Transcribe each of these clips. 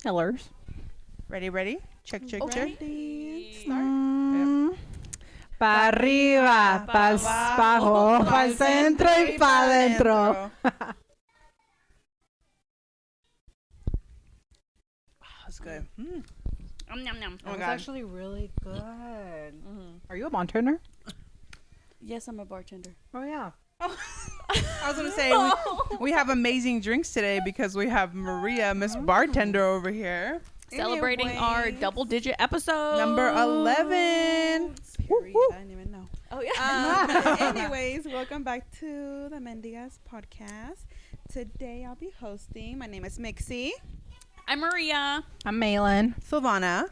Hellers. Ready? Check. Start. Pa arriba, pa abajo, pa el centro y pa adentro. That's good. Nom, nom, nom. Oh my That's God. actually really good. Are you a bartender? Yes, I'm a bartender. Oh, yeah. I was gonna say we have amazing drinks today because we have Maria, Miss Bartender, over here. Celebrating our double-digit episode. Number 11. Period. I didn't even know. Oh, yeah. Anyways, welcome back to the Mendigas podcast. Today I'll be hosting. My name is Mixie. I'm Maria. I'm Malin. Silvana.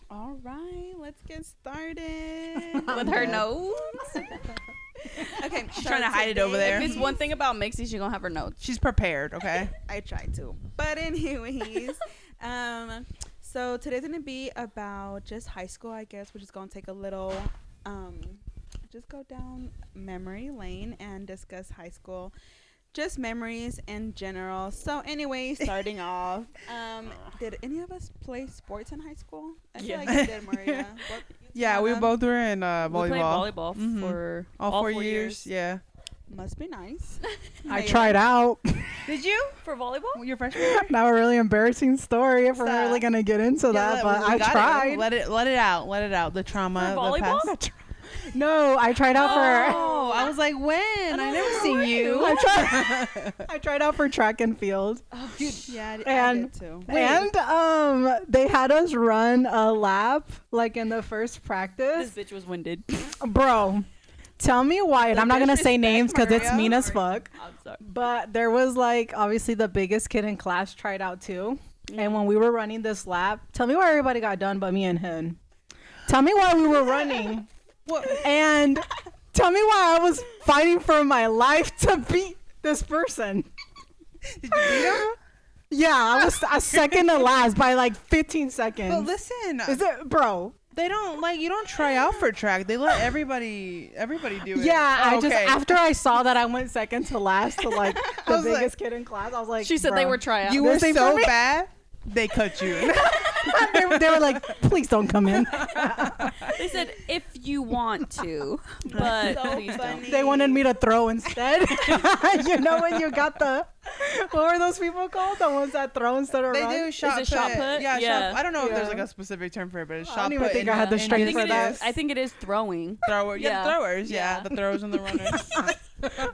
All right, let's get started. With her notes. Okay, She's trying to hide it over there. If it's one thing about Mixie, she's going to have her notes. She's prepared, okay? I tried to. But anyways, so today's going to be about just high school, I guess. We're just going to take a little, just go down memory lane and discuss high school. Just memories in general. So anyway, starting off, did any of us play sports in high school? I feel like you did, Maria. Yeah, we both were in volleyball. We played volleyball for all 4 years. Yeah. Must be nice. I tried out. Did you? For volleyball? Your freshman year? Now a really embarrassing story if we're Stop. really going to get into that, but I got tried. it. Let it out. Let it out. The trauma. For volleyball? The past. No, I tried out for... Oh, I was like, when? I never seen you. I tried out for track and field. Oh, yeah, I And- did too. And they had us run a lap like in the first This practice. bitch was winded. Bro, tell me why. And I'm not going to say disrespect, names because it's Maria. mean as fuck. I'm sorry. But there was like obviously the biggest kid in class tried out too. And when we were running this lap, tell me why everybody got done but me and him. Tell me why we were running. And tell me why I was fighting for my life to beat this person. Did you beat him? Yeah, I was a second to last by like 15 seconds. But listen, Is it, bro? they don't you don't try out for track. They let everybody do it. Yeah, Oh, I just okay. after I saw that I went second to last to like the was like- biggest kid in class, I was like, She said they bro. were tryouts. You were This ain't so for me. bad. They cut you. they were like, please don't come in. They said, if you want to, but So please don't. funny. They wanted me to throw instead. You know when you got the, what were those people called? The ones that throw instead of They run? do shot it shot put? Yeah, Yeah. shot. I don't know if there's Yeah. like a specific term for it, but it's I shot don't put. even think I had the in strength for that. I think it is throwing. Thrower. Yeah, Yeah. the throwers. Yeah, Yeah. the throwers and the runners.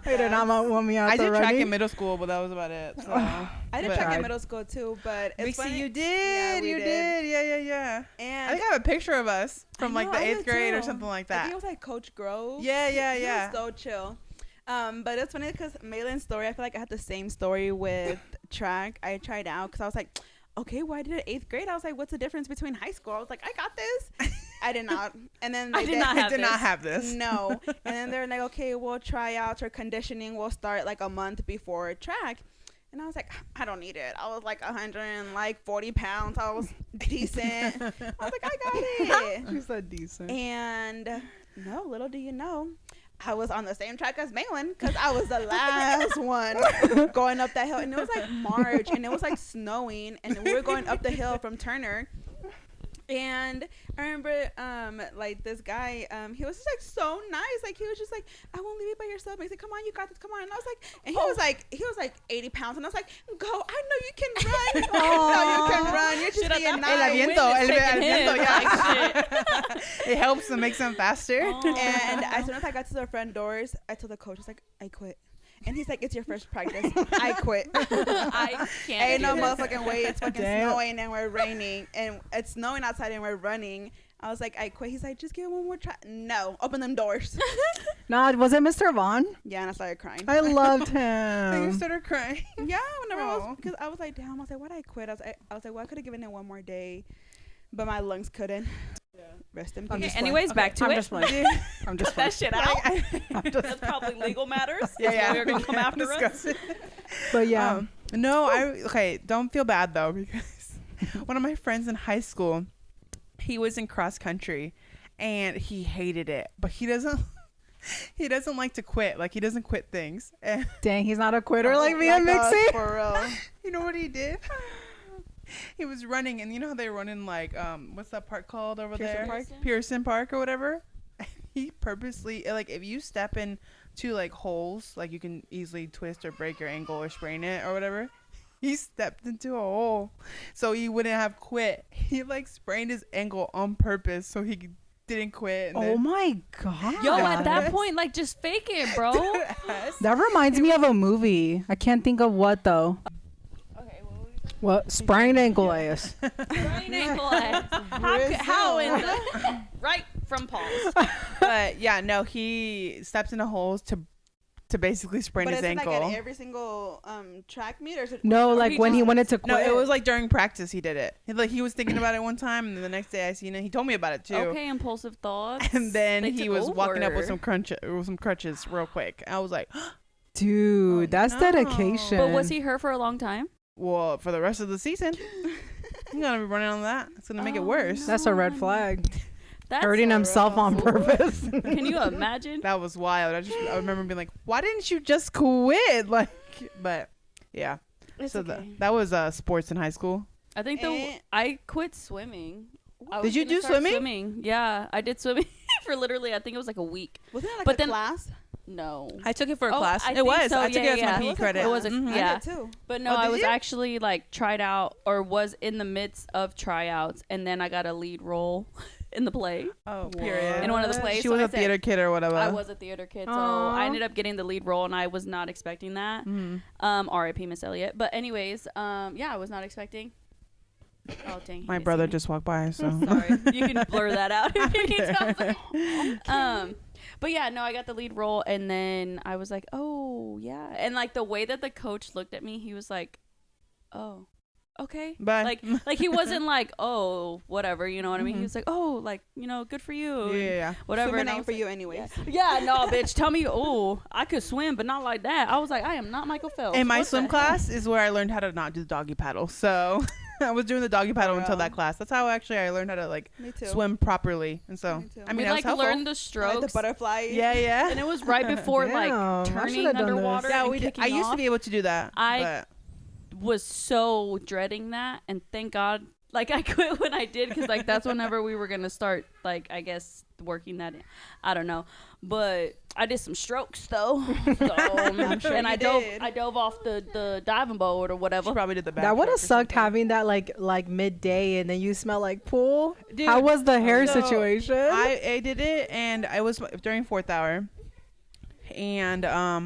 They did not want me out I there did track running. in middle school, but that was about it. So. I did But- track in middle school too, but it's Mixie, funny. you did. Yeah, we you did. did. Yeah. I And think I have a picture of us from I like know, the I 8th did grade or too. something like I think that. it was like Coach Grove. Yeah. He was so chill. But it's funny because Malin's story, I feel like I had the same story with track. I tried out because I was like, okay, well, I did it 8th grade. I was like, what's the difference between high school? I was like, I got this. I did not. And then I they did not I have did this. not have this. No. And then they're like, okay, well, tryouts or conditioning will start like a month before track. And I was like, I don't need it. I was like 140 pounds. I was decent. I was like, I got it. She said decent. And no, little do you know, I was on the same track as Malin because I was the last one going up that hill. And it was like March and it was like snowing and we were going up the hill from Turner. And I remember, like this guy, he was just like so nice. Like he was just like, I won't leave you by yourself. And he's like, come on, you got this. Come on. And I was like, and he was like 80 pounds. And I was like, go. I know you can run. I know you can run. You're just Shit, I being thought El nice. aviento, Wind is taking viento, him, yeah. like, It helps them make them faster. And as soon as I got to the front doors, I told the coach, I was like, I quit. And he's like, it's your first practice. I quit. I can't. Ain't no do this. motherfucking way. It's fucking Damn. snowing and we're raining. And it's snowing outside and we're running. I was like, I quit. He's like, just give it one more try. No, open them doors. No, was it Mr. Vaughn? Yeah, and I started crying. I loved And you him. started crying. Yeah, whenever I Aw. was, because I was like, damn. I was like, why'd I quit? I was like, well, I could have given it one more day, but my lungs couldn't. Yeah. Rest in I'm peace. just Okay, anyways, back to I'm it. just playing. I'm just That playing. shit out. That's probably legal matters. Yeah. They're gonna come after us. Discuss it. But yeah. No, okay, don't feel bad though because one of my friends in high school, he was in cross country, and he hated it, but he doesn't. He doesn't like to quit. Like, he doesn't quit things. And Dang, he's not a quitter like me and Mixie. For real. you know what he did? He was running, and you know how they run in, like, what's that park called over Pearson there? Park? Pearson Park or whatever. He purposely, like, if you step into, like, holes, like, you can easily twist or break your ankle or sprain it or whatever. He stepped into a hole so he wouldn't have quit. He, like, sprained his ankle on purpose so he didn't quit. And Oh my god. Yo, at that point, like, just fake it, bro. That reminds me of a movie. I can't think of what though. Okay, What? Sprained ankle ass. sprained ankle. How in the right from Paul's? But yeah, no, he steps into holes to basically sprain But his is it ankle. like at every single track meet, or is it? No, like when he wanted to No, quit. it was like during practice he did it. He was thinking about it one time, and then the next day I seen it. He told me about it too. Okay, impulsive thoughts. And then They he took was walking up with over. some crutches real quick. I was like, Dude, Oh, that's no. dedication. But was he hurt for a long time? well, for the rest of the season, I'm gonna be running on that. It's gonna make it worse. That's a red flag. That's Hurting a himself on rough- purpose. Can you imagine? That was wild. I remember being like, why didn't you just quit? Like, but yeah. It's So okay. that was sports in high school. I think I quit swimming. I Did was you gonna do start swimming? Yeah, I did swimming for literally, I think it was like a week. Wasn't it like But a then- class? No. I took it for a Oh, class. I It think was. so. I took Yeah, it as yeah. my PE It was a credit. It was a- Mhm. yeah. I did too. But no, Oh, I did was you? actually like tried out or was in the midst of tryouts, and then I got a lead role in the play. Oh, period. In one of the plays. She So was I a said- theater kid or whatever. I was a theater kid, so Aw. I ended up getting the lead role, and I was not expecting that. R.I.P. Miss Elliott. But anyways, yeah, I was not expecting. Oh dang! My he brother didn't see just walked by, so. me. Sorry, you can blur that out if you need to. But yeah, no, I got the lead role, and then I was like, oh yeah, and like the way that the coach looked at me, he was like, oh. Okay. Bye. Like he wasn't like, oh, whatever, you know what I mean? He was like, oh, like, good for you. Yeah. Whatever. Swimming And I ain't was for like, you anyways. yeah, no, bitch. Tell me, oh, I could swim, but not like that. I was like, I am not Michael Phelps. In my What swim the hell? class is where I learned how to not do the doggy paddle. So I was doing the doggy paddle until that class. That's how actually I learned how to like Me too. swim properly. And so Me too. I mean, We that was like helpful. learned the Like strokes. the butterfly. Yeah, yeah. And it was right before Damn, like I turning should've done this. underwater. Yeah, and we did. kicking I used off. to be able to do that. I was so dreading that, and thank God, like I quit when I did, because like that's whenever we were gonna start, like I guess working that in. I don't know, but I did some strokes though. So, sure and you did. I dove off the diving board or whatever. She probably did the back. That would have stroke or sucked something. having that like midday and then you smell like pool. Dude, How was the hair so situation? I did it, and I was during 4th hour, and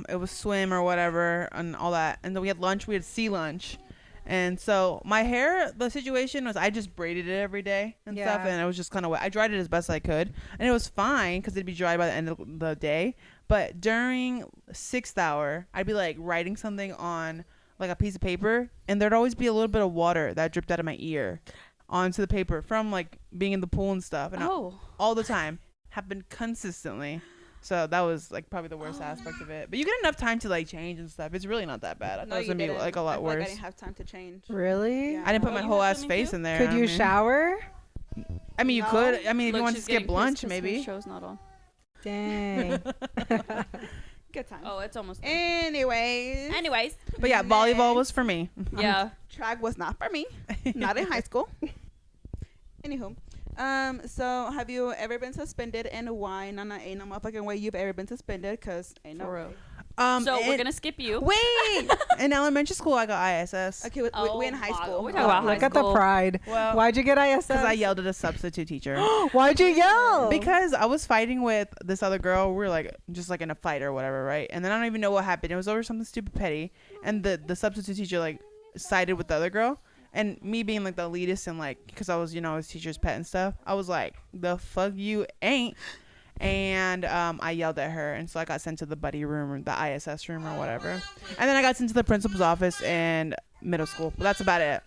it was swim or whatever and all that, and then we had lunch. We had sea lunch, and so my hair, the situation was I just braided it every day and stuff, Yeah. and it was just kind of wet. I dried it as best I could, and it was fine because it'd be dry by the end of the day. But during 6th hour, I'd be like writing something on like a piece of paper, and there'd always be a little bit of water that dripped out of my ear onto the paper from like being in the pool and stuff, and all the time, happened consistently. So that was like probably the worst aspect of it. But you get enough time to like change and stuff. It's really not that bad. I thought it was gonna be like a lot I worse. didn't have time to change. Really? Yeah. I didn't put Oh, my you whole had ass swimming face too? in there. Could I you mean- shower? I mean, you No. could. I mean, if Look, you want to she's skip getting pissed lunch, 'cause her maybe. show's not on. Dang. Good time. Oh, it's almost done. Anyways, Anyways, But yeah, volleyball was for me. yeah. track was not for me. Not in high school. Anywho, so have you ever been suspended, and why? Ain't no motherfucking way you've ever been suspended, cause ain't no For real. way. So we're in- gonna skip you. wait. In elementary school, I got ISS. Okay, we in high my school. God. We're talking about high Look at the school. pride. Well, Why'd you get ISS? because I yelled at a substitute teacher. Why'd you yell? Because I was fighting with this other girl. We were like just like in a fight or whatever, right? And then I don't even know what happened. It was over something stupid petty, and the substitute teacher like sided with the other girl. And me being like the elitist and like, because I was, his teacher's pet and stuff, I was like, the fuck you ain't. And I yelled at her, and so I got sent to the buddy room or the ISS room or whatever. And then I got sent to the principal's office in middle school. But that's about it.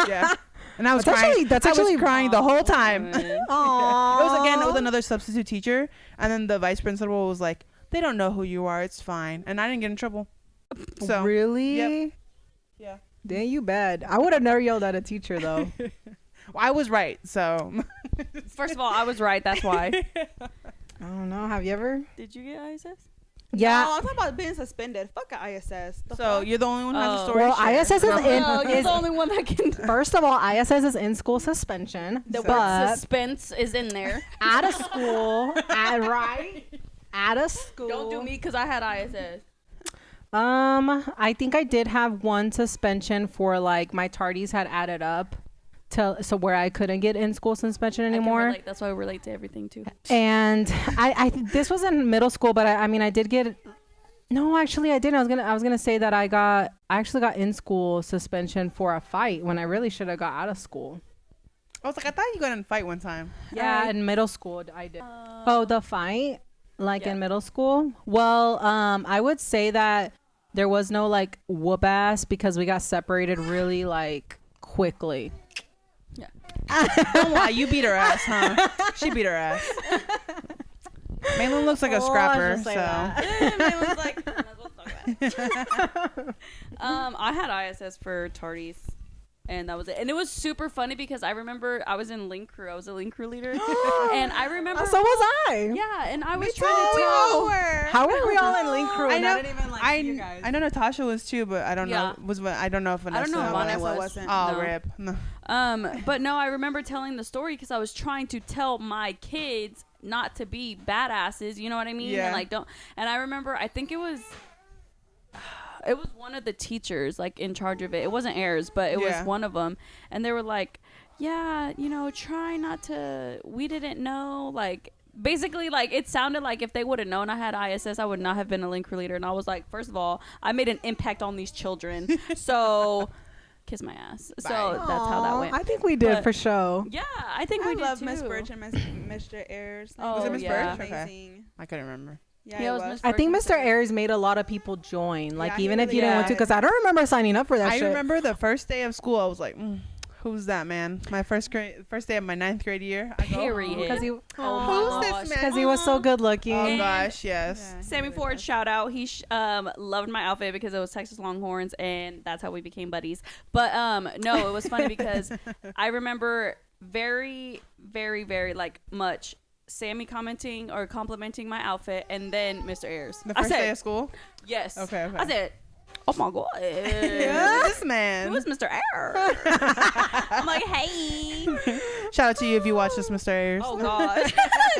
Yeah. And I was crying. That's I actually was crying the whole time. Aww. It was again with another substitute teacher, and then the vice principal was like, "They don't know who you are. It's fine." And I didn't get in trouble. So Really? Yep. Yeah. Dang, you bad. I would have never yelled at a teacher though. Well, I was right. So First of all, I was right. That's why. I don't know. Have you ever? Did you get ISS? Yeah. No, I'm talking about being suspended. Fuck a ISS. The so fuck? you're the only one who has a Oh. story. Well, to share. ISS is in. No, you're Is, the only one that can. first of all, ISS is in school suspension, The word but suspense is in there. out of school, out of school. Don't do me because I had ISS. I think I did have one suspension for like my tardies had added up to so where I couldn't get in school suspension I can anymore. relate. That's why I relate to everything too. And I this was in middle school, but I mean I did get. No, actually I didn't. I was gonna say that I actually got in school suspension for a fight when I really should have got out of school. I was like, I thought you got in a fight one time. Yeah, in middle school I did. Oh, the fight, like Yeah. in middle school. Well, I would say that there was no like whoop ass because we got separated really like quickly. Don't lie, you beat her ass, huh? She beat her ass. Malin looks like a scrapper, so. Maitland's like, "Might as well talk about it." I had ISS for tardies, and that was it. And it was super funny because I remember I was in link crew. I was a link crew leader, and I remember. So was I. Yeah, and I was Me trying too, to we tell. all were. How were we all in link crew? I and know. I didn't even like you guys. I know Natasha was too, but I don't Yeah. know. I don't know if Vanessa. I don't know if was. Vanessa Vanessa was. wasn't. Oh, No. rip. No. But no, I remember telling the story because I was trying to tell my kids not to be badasses. You know what I mean? Yeah. And like don't. And I remember, I think it was one of the teachers like in charge of it. It wasn't Ayers, but it Yeah. was one of them. And they were like, "Yeah, try not to. We didn't know." Like basically, like it sounded like if they would have known I had ISS, I would not have been a link crew leader. And I was like, first of all, I made an impact on these children, so. Kiss my ass. So that's how that went. I think we did But- for show. Yeah, I think I we did love too. Miss Birch and Mr. Ayers. Oh, Was it Miss yeah. Birch? Okay. Amazing. I couldn't remember. Yeah, Yeah, it it was was. Miss I think Birch Mr. and Ayers made a lot of people join. Like Yeah, he even if really you didn't want to, did. because I don't remember signing up for that I shit. remember the first day of school. I was like, who's that man? My first day of my 9th grade year. I go, Period. Because he, Oh my Who's gosh. this man? because he was so good looking. Oh And- gosh, yes. Yeah, he Sammy really Ford, was. shout out. He loved my outfit because it was Texas Longhorns, and that's how we became buddies. But no, it was funny because I remember very, very, very like much Sammy commenting or complimenting my outfit, and then Mr. Ayers. The I first said, day of school. yes. Okay. I said, oh my god. Who's this man? Who is Mr. Ayers? I'm like, hey. Shout out to you if you watch this, Mr. Ayers. Oh god.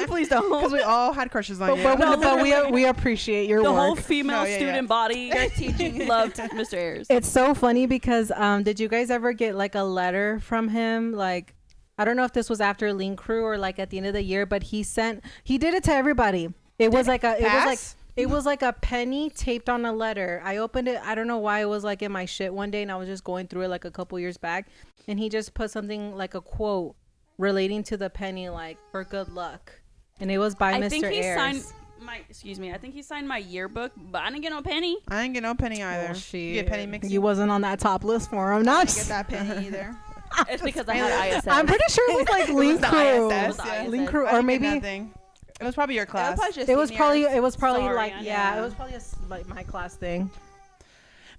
Please don't. Because we all had crushes on you. But we appreciate your The work. whole female No, yeah, student yeah. body your teaching loved Mr. Ayers. It's so funny because did you guys ever get like a letter from him? Like, I don't know if this was after Link Crew or like at the end of the year, but he did it to everybody. It was like a penny taped on a letter. I opened it. I don't know why it was like in my shit one day, and I was just going through it like a couple years back, and he just put something like a quote relating to the penny, like for good luck, and it was by I Mr. think he Ayers. signed I think he signed my yearbook, but I didn't get no penny. I didn't get no penny either. Oh, shit. You get penny mixing? You wasn't on that top list for him. I Not didn't get that penny either. It's because I had ISS. I'm pretty sure it was like Link the Crew, ISS, yeah. Link Crew, I or didn't get maybe nothing. It was probably your class. it was probably Sorry, like Anna. yeah, it was probably like my class thing.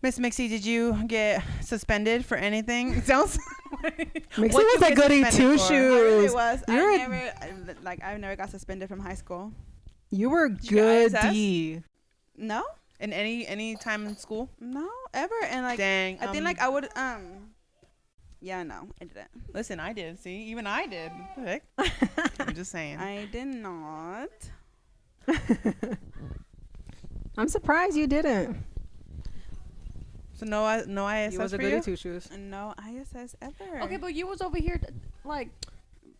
Miss Mixie, did you get suspended for anything? It sounds. Mixie What was you a get goody suspended two for? I really shoes. was. You're I never got suspended from high school. You were you get goody. No, In any time in school? no, ever. And like, Dang. I think like I would yeah, no, I didn't. Listen, I did. See, even I did. What the heck? I'm just saying. I did not. I'm surprised you didn't. So no ISS You was a for goody you? two shoes. No ISS ever. Okay, but you was over here like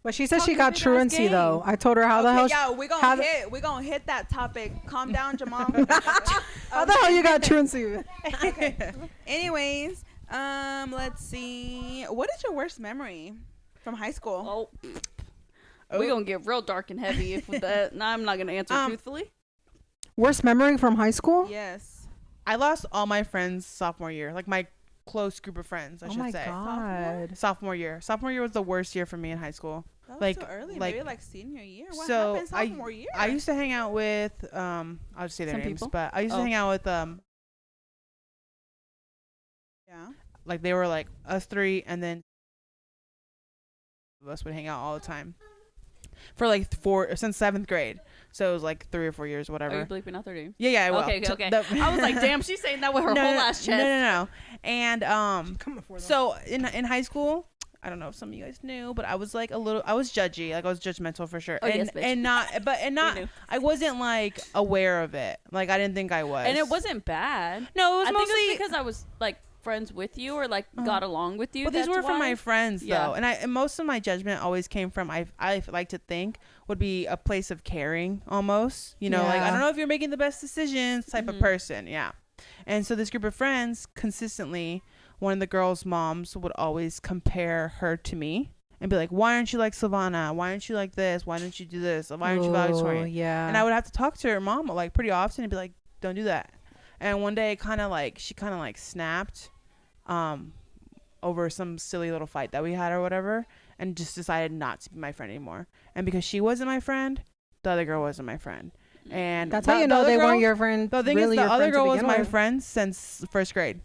But she said she Talking got big-ass truancy game. though. I told her how the hell. yeah, we how gonna hit that topic. Calm down, Jamal. How the hell you got truancy? Okay. Anyways, let's see. What is your worst memory from high school? we're gonna get real dark and heavy if with that. No, I'm not gonna answer truthfully. Worst memory from high school? Yes. I lost all my friends sophomore year. Like my close group of friends, I Oh should my say. god. Sophomore year. Sophomore year was the worst year for me in high school. That was Like- so early. like- Maybe like senior year. What So, happened sophomore year? I used to hang out with I'll just say their Some names, people? but I used to Oh. hang out with yeah. like they were like us three, and then of us would hang out all the time for like since 7th grade. So it was like 3 or 4 years, whatever. Are you bleeping out their name? Yeah, I will. Okay. I was like, damn, she's saying that with her whole ass chest. No. And so in high school, I don't know if some of you guys knew, but I was like I was judgy, like I was judgmental for sure. Oh, yes, bitch. and not I wasn't like aware of it. Like I didn't think I was. And it wasn't bad. No, it was I mostly think it was because I was like friends with you or like got along with you. But these were from my friends though. Yeah. And most of my judgment always came from I like to think would be a place of caring almost. You know, like I don't know if you're making the best decisions type of person. Yeah. And so this group of friends consistently, one of the girls' moms would always compare her to me and be like, why aren't you like Savannah? Why aren't you like this? Why don't you do this? Why aren't you valedictorian? Yeah. And I would have to talk to her mom like pretty often and be like, don't do that. And one day she kind of like snapped over some silly little fight that we had or whatever, and just decided not to be my friend anymore. And because she wasn't my friend, the other girl wasn't my friend. And that's how you know they weren't your friend. The thing is, the other girl was my friend since 1st grade.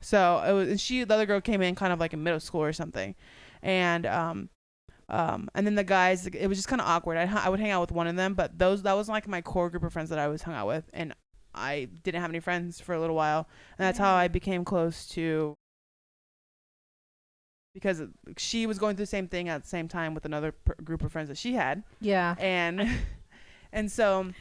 So it was the other girl came in kind of like in middle school or something. And then the guys, it was just kind of awkward. I would hang out with one of them, but that was like my core group of friends that I always hung out with. And I didn't have any friends for a little while. And that's how I became close to, because she was going through the same thing at the same time with another group of friends that she had. Yeah. And so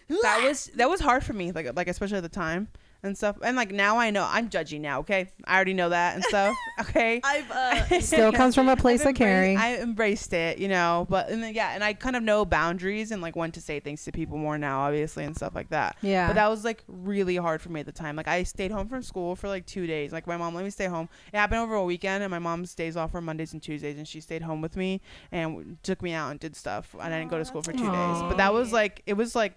that was hard for me, like especially at the time and stuff. And like now I know I'm judgy now. Okay, I already know that and stuff. Okay, I've still comes from a place of caring. I embraced it, you know. But and I kind of know boundaries and like when to say things to people more now, obviously, and stuff like that. Yeah. But that was like really hard for me at the time. Like I stayed home from school for like 2 days. Like my mom let me stay home. It happened over a weekend, and my mom stays off for Mondays and Tuesdays, and she stayed home with me and took me out and did stuff. And I didn't go to school for 2 days. But that was like it was like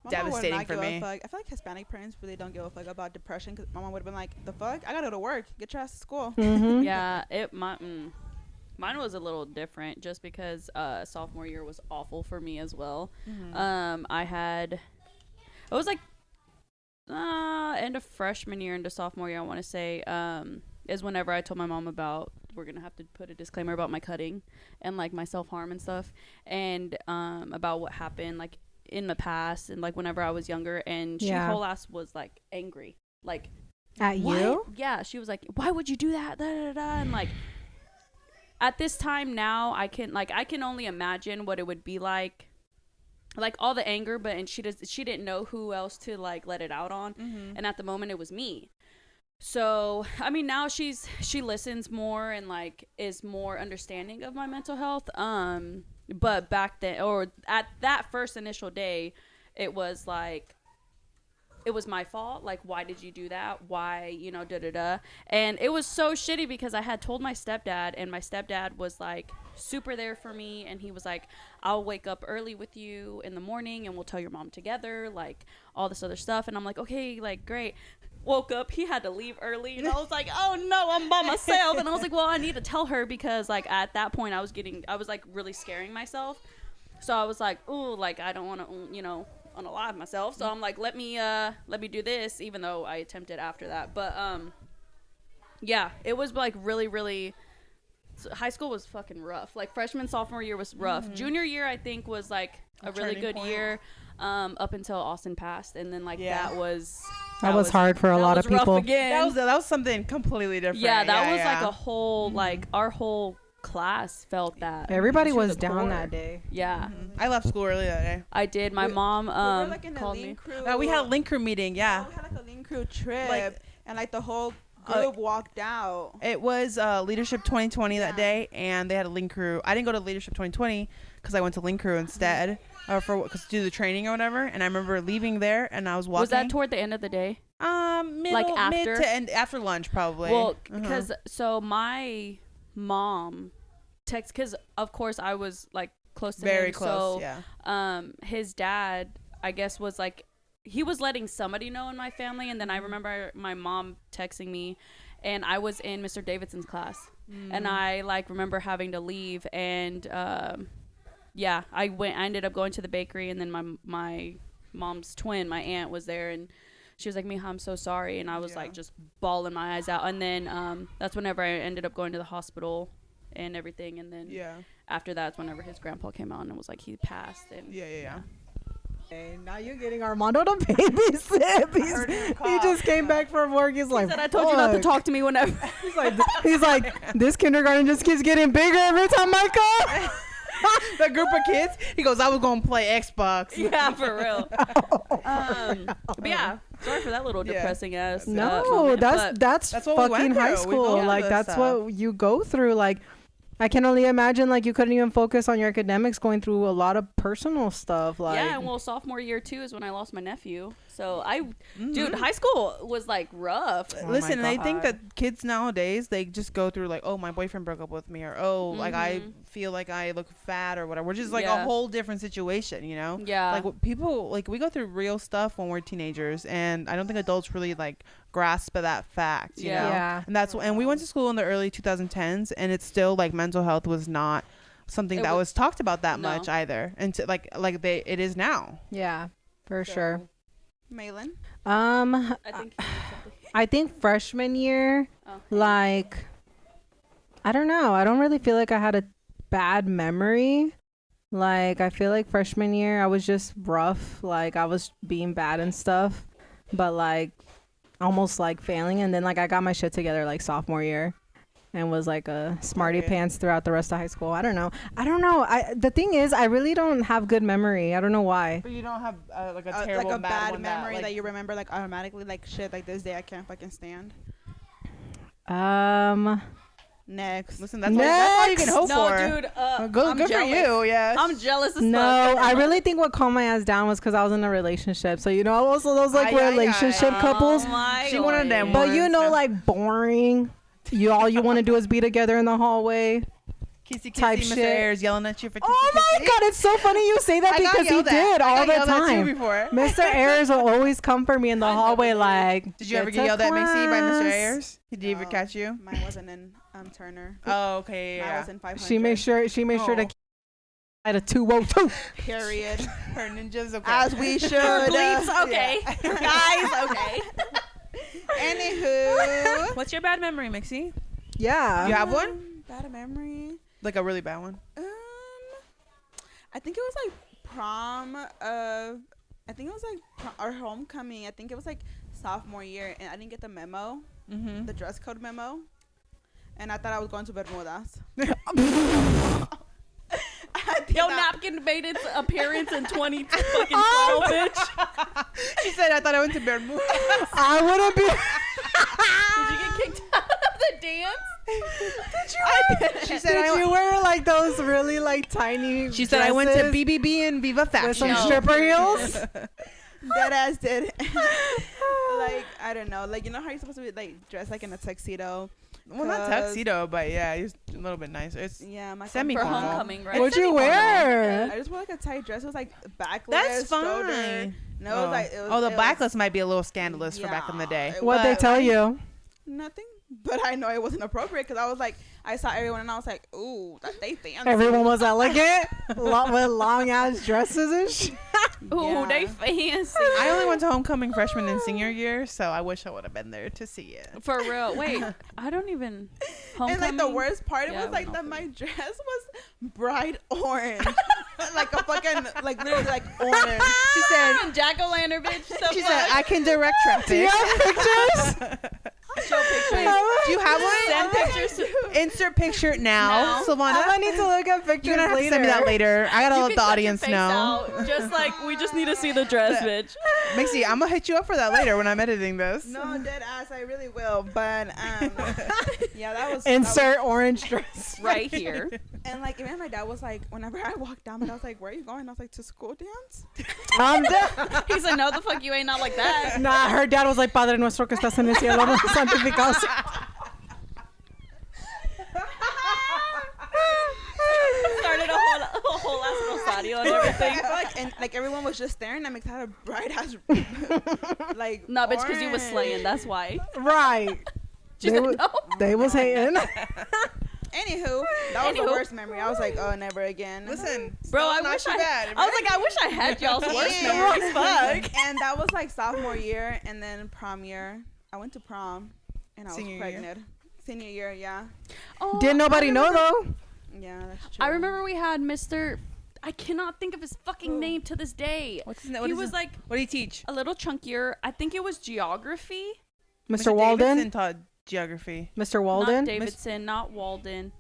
devastating for me. I feel like Hispanic parents really don't give a fuck about depression, because my mom would have been like, the fuck, I gotta go to work, get your ass to school. Mm-hmm. Yeah, mine was a little different just because sophomore year was awful for me as well. It was like end of freshman year into sophomore year, I want to say, is whenever I told my mom about, we're gonna have to put a disclaimer about my cutting and like my self-harm and stuff, and about what happened like in the past and like whenever I was younger, and she whole ass was like angry, like at you. Yeah, she was like, why would you do that, da, da, da. And like at this time now I can only imagine what it would be like all the anger, but and she didn't know who else to like let it out on. And at the moment it was me. So I mean now she listens more and like is more understanding of my mental health. But back then, or at that first initial day, it was like, it was my fault. Like, why did you do that? Why, you know, da-da-da. And it was so shitty because I had told my stepdad, and my stepdad was like super there for me. And he was like, I'll wake up early with you in the morning and we'll tell your mom together, like all this other stuff. And I'm like, okay, like great. Woke up, he had to leave early, and I was like, oh no, I'm by myself. And I was like, well, I need to tell her, because like at that point I was like really scaring myself. So I was like, ooh, like I don't want to, you know, unalive myself. So I'm like, let me do this, even though I attempted after that. But yeah, it was like really high school was fucking rough. Like freshman, sophomore year was rough. Junior year I think was like a really good year, up until Austin passed, and then like that was hard for a lot of people. That was something completely different. Yeah, that was like a whole like our whole class felt that. Everybody was down that day. Yeah. I left school early that day. I did. My mom we were like in called a me. crew. We had a link crew meeting. Yeah. We had like a link crew trip, Like, and like the whole group walked out. It was Leadership 2020 that day, and they had a link crew. I didn't go to Leadership 2020 because I went to link crew instead, to do the training or whatever. And I remember leaving there, and I was walking. Was that toward the end of the day? Mid to end, after lunch probably. Well, because so my mom text, because of course I was like close to very him, close. So yeah. His dad, I guess, was like, he was letting somebody know in my family, and then I remember my mom texting me, and I was in Mr. Davidson's class, and I like remember having to leave, and yeah, I ended up going to the bakery, and then my mom's twin, my aunt, was there, and she was like, Mija, I'm so sorry. And I was like just bawling my eyes out. And then that's whenever I ended up going to the hospital and everything, and then Yeah. after that's whenever his grandpa came out and was like he passed, and Yeah. Okay, now you're getting Armando to babysit. He just came back from work. He's like, he said, I told you not to "Fuck." talk to me whenever. He's like, this kindergarten just keeps getting bigger every time I come. The group of kids. He goes, I was gonna play Xbox. Yeah, for real. But yeah, sorry for that little Yeah. depressing ass. No, moment, but that's That's what we fucking went high through. We go school. through Like this that's stuff. what you go through. Like I can only imagine like you couldn't even focus on your academics going through a lot of personal stuff. Like yeah, and well, sophomore year too is when I lost my nephew. So Mm-hmm. dude, high school was like rough. Oh my Listen, I think God. that kids nowadays, they just go through like, oh, my boyfriend broke up with me, or oh, like I Mhm. feel like I look fat or whatever, which is like a Yeah. whole different situation, you know? Yeah. Like what people, like we go through real stuff when we're teenagers, and I don't think adults really like grasp of that fact, you Yeah. know? Yeah. And and we went to school in the early 2010s, and it's still like mental health was not something It that was- was talked about that No. much either, and it is now. Yeah, for sure. Malin. I think I think freshman year, oh. like, I don't know. I don't really feel like I had a bad memory. Like, I feel like freshman year, I was just rough. Like, I was being bad and stuff, but like, almost like failing. And then, like, I got my shit together like sophomore year and was like a smarty Okay. pants throughout the rest of high school. I don't know. The thing is, I really don't have good memory. I don't know why. But you don't have like a Like terrible a bad one memory that, like, you remember like automatically, like shit, like this day I can't fucking stand. Next. Listen, that's all you can Next. hope No, for. dude, Good, I'm good for jealous. you. Yeah. I'm jealous as No, fuck. I really think what calmed my ass down was because I was in a relationship. So, you know, also those like Ay, ay, relationship ay. couples. Oh my She one of them God. But you ones, know, yeah. like boring. All you want to do is be together in the hallway. Kissy, type Mr. shit. Ayers yelling at you for kissy, Oh my kissy. God, it's so funny you say that I got because he yelled at. did I all got the yelled at too time. before. Mr. Ayers will always come for me in the I never hallway did. like, Did you ever "Get get to yelled at, Macy, by Mr. class." Ayers? Did he ever No, catch you? Mine wasn't in Turner. Oh, okay. Mine Yeah. was in 500. She made sure to Oh. at a 202. Period. Her ninjas. Okay. As we should. Bleeps, okay. Guys, okay. Anywho. What's your bad memory, Mixie? Yeah. You have one? Bad memory. Like a really bad one? I think it was like prom. I think it was like our homecoming. I think it was like sophomore year, and I didn't get the memo, Mm-hmm. the dress code memo, and I thought I was going to Bermudas. I did Yo, not- napkin made its appearance in 2012, bitch. She said, I thought I went to Bermuda. I wouldn't be. Did you get kicked out of the dance? She said, Did you wear like those really like tiny She said, I went to dresses BBB and Viva with Fashion. some No. stripper heels? That ass did. Like, I don't know. Like, you know how you're supposed to be like dressed like in a tuxedo? Well, not tuxedo, but yeah, he's a little bit nicer. It's Yeah, my For Semi-formal. homecoming, right? What'd you wear? I just wore like a tight dress. It was like backless. That's shoulder. fine. No, it was like it was, the it was- backless might be a little scandalous for back in the day. Yeah, What'd they but, tell like, you? Nothing. But I know it wasn't appropriate because I was like, I saw everyone and I was like, ooh, that they fancy. Everyone was elegant, with long ass dresses and shit. Ooh, Yeah. they fancy. I only went to homecoming freshman and senior year, so I wish I would have been there to see it. For real. Wait, I don't even. And like the Homecoming? worst part, it Yeah, was like I that went my dress was bright orange, like a fucking like literally like orange. She said, Jack-o'-lantern, bitch. The she fuck? said, I can direct Do you traffic. have pictures? Show pictures. Do you have one? Send pictures. Insert picture now, No. Silvana. I need to look at pictures You're gonna have to later. send me that later. I gotta You let can the cut your audience face know. out, just like we just need to see the dress, bitch. Mixie, I'm gonna hit you up for that later when I'm editing this. No, dead ass, I really will. But yeah, that was Insert orange dress. Right here. And like even my dad was like, whenever I walked down, and I was like, "Where are you going?" I was like, "To school dance." I'm dead. He's like, no, the fuck you ain't not like that. Nah, her dad was like, Padre nuestro que estás en el cielo, santificado. Started a whole ass rosario and everything. I feel like and like everyone was just staring at me because I had a bright ass like. No, bitch, because you was orange. slaying. That's why. Right. She They, said, wa- no. they was hating. Anywho, that was the Anywho. worst memory. I was like, oh, never again. Listen, Bro, I not wish too I bad. I was like, I wish I had y'all's worst Yeah. memories. Fuck. And that was like sophomore year, and then prom year. I went to prom, and I was Senior year. pregnant. Senior year, yeah. Oh, Didn't nobody know though. Yeah, that's true. I remember we had Mr. I cannot think of his fucking name to this day. What's his name? He was like What did he teach? a little chunkier. I think it was geography. Mr. Walden. Davidson taught geography. Mr. Walden. Not Davidson, not Walden.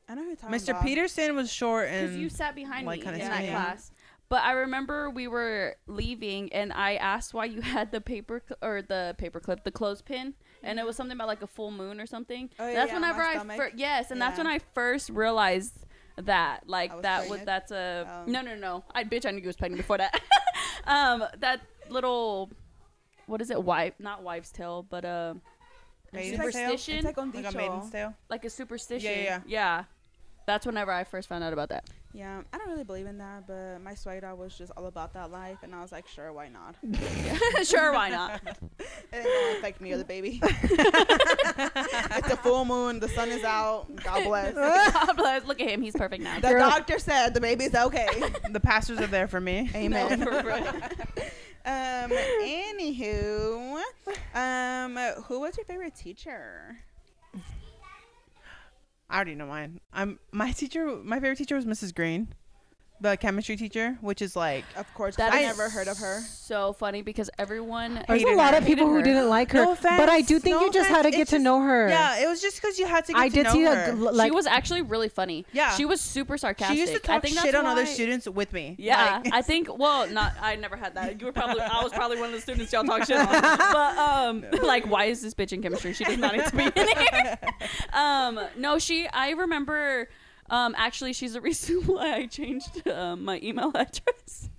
I know who you're talking Mr. about. Peterson was short Because you and sat behind like, me kinda in that skinny. class. But I remember we were leaving, and I asked why you had the the clothespin, and it was something about like a full moon or something. Oh, yeah, That's yeah, whenever my I stomach. yes, and that's Yeah. when I first realized that like I was that was pregnant? that's a Oh. no. I knew you was pregnant before that. That little what is it? Not wives' tale, but Maiden's superstition. It's like on like a dicho. maiden's tale. Like a superstition. Yeah. Yeah. That's whenever I first found out about that. Yeah, I don't really believe in that, but my swagger was just all about that life, and I was like, sure, why not? Sure, why not? It ain't gonna affect me or the baby. It's a full moon, the sun is out. God bless. God bless. Look at him. He's perfect now. The doctor said the baby's okay. The pastors are there for me. Amen. No, for real. Anywho, who was your favorite teacher? I already know mine. My favorite teacher was Mrs. Green, the chemistry teacher, which is like Of course, That I is never heard of her. So funny because everyone There's a hated lot her. of people who Hated her. didn't like her, No offense, but I do think no you just had to offense, get it's to just- know her. yeah, it was just because you had to get I to did know see her. like she was actually really funny. Yeah. She was super sarcastic. She used to I talk think shit that's on other why- students with me. Yeah, Like, I think. Well, not. I never had that. I was probably one of the students y'all talk shit on. But like, why is this bitch in chemistry? She does not need to be in here. No, I remember. Actually, she's the reason why I changed my email address